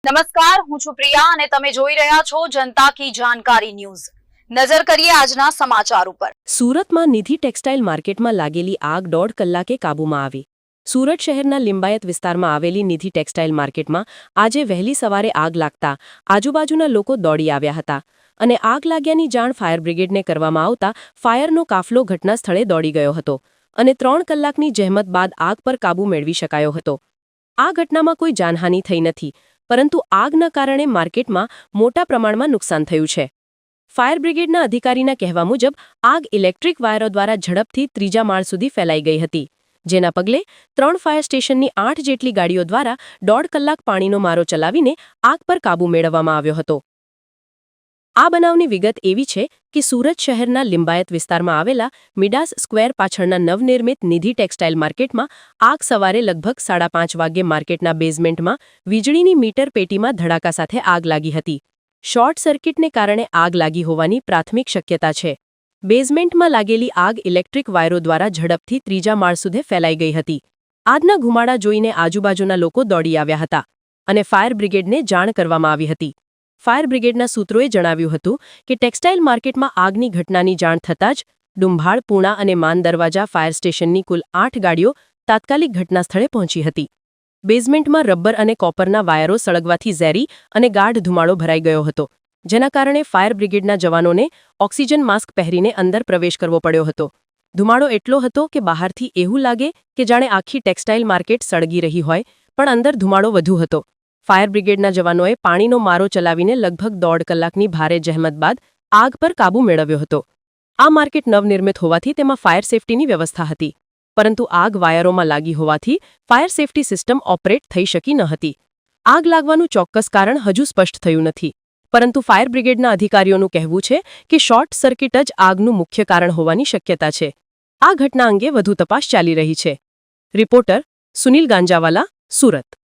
નમસ્કાર, હું છું પ્રિયા અને તમે જોઈ રહ્યા છો જનતા કી જાણકારી ન્યૂઝ। નજર કરીએ આજના સમાચાર ઉપર। સુરતમાં નિધિ ટેક્સટાઇલ માર્કેટમાં લાગેલી આગ 1.5 કલાકે કાબૂમાં આવી। સુરત શહેરના લિંબાયત વિસ્તારમાં આવેલી નિધિ ટેક્સટાઇલ માર્કેટમાં આજે વહેલી સવારે આગ લાગતા આજુબાજુના લોકો દોડી આવ્યા હતા અને આગ લાગ્યાની જાણ ફાયર બ્રિગેડને કરવામાં આવતા ફાયરનો કાફલો ઘટના સ્થળે દોડી ગયો હતો અને 3 કલાકની જહેમત બાદ આગ પર કાબૂ મેળવી શકાયો હતો। આ ઘટનામાં કોઈ જાનહાનિ થઈ નથી, પરંતુ આગના કારણે માર્કેટમાં મોટા પ્રમાણમાં નુકસાન થયું છે। ફાયર બ્રિગેડના અધિકારીના કહેવા મુજબ આગ ઇલેક્ટ્રિક વાયરો દ્વારા ઝડપથી 3જા માળ સુધી ફેલાઈ ગઈ હતી, જેના પગલે 3 ફાયર સ્ટેશનની 8 જેટલી ગાડીઓ દ્વારા 1.5 કલાક પાણીનો મારો ચલાવીને આગ પર કાબૂ મેળવવામાં આવ્યો હતો। આ બનાવની વિગત એવી છે કે સુરત શહેરના લિંબાયત વિસ્તારમાં આવેલા મિડાસ સ્ક્વેર પાછળના નવનિર્મિત નિધિ ટેક્સટાઇલ માર્કેટમાં આગ સવારે લગભગ 5:30 વાગ્યે માર્કેટના બેઝમેન્ટમાં વીજળીની મીટર પેટીમાં ધડાકા સાથે આગ લાગી હતી। શોર્ટ સર્કિટને કારણે આગ લાગી હોવાની પ્રાથમિક શક્યતા છે। બેઝમેન્ટમાં લાગેલી આગ ઇલેક્ટ્રિક વાયરો દ્વારા ઝડપથી 3જા માળ સુધી ફેલાઈ ગઈ હતી। આગના ધુમાડા જોઈને આજુબાજુના લોકો દોડી આવ્યા હતા અને ફાયર બ્રિગેડને જાણ કરવામાં આવી હતી। ફાયર બ્રિગેડના સૂત્રોએ જણાવ્યું હતું કે ટેક્સટાઇલ માર્કેટમાં આગની ઘટનાની જાણ થતાં જ ડુંભાડ, પૂણા અને માન દરવાજા ફાયર સ્ટેશનની કુલ 8 ગાડીઓ તાત્કાલિક ઘટનાસ્થળે પહોંચી હતી। બેઝમેન્ટમાં રબર અને કોપરના વાયરો સળગવાથી ઝેરી અને ગાઢ ધુમાડો ભરાઈ ગયો હતો, જેના કારણે ફાયર બ્રિગેડના જવાનોને ઓક્સિજન માસ્ક પહેરીને અંદર પ્રવેશ કરવો પડ્યો હતો। ધુમાડો એટલો હતો કે બહારથી એવું લાગે કે જાણે આખી ટેક્સટાઇલ માર્કેટ સળગી રહી હોય, પણ અંદર ધુમાડો વધુ હતો। ફાયર બ્રિગેડના જવાનોએ પાણીનો મારો ચલાવીને લગભગ 1.5 કલાકની ભારે જહેમત બાદ આગ પર કાબૂ મેળવ્યો હતો। આ માર્કેટ નવનિર્મિત હોવાથી તેમાં ફાયર સેફટીની વ્યવસ્થા હતી, પરંતુ આગ વાયરોમાં લાગી હોવાથી ફાયર સેફટી સિસ્ટમ ઓપરેટ થઈ શકી ન હતી। આગ લાગવાનું ચોક્કસ કારણ હજુ સ્પષ્ટ થયું નથી, પરંતુ ફાયર બ્રિગેડના અધિકારીઓનું કહેવું છે કે શોર્ટ સર્કિટ જ આગનું મુખ્ય કારણ હોવાની શક્યતા છે। આ ઘટના અંગે વધુ તપાસ ચાલી રહી છે। રિપોર્ટર સુનિલ ગાંજાવાલા, સુરત।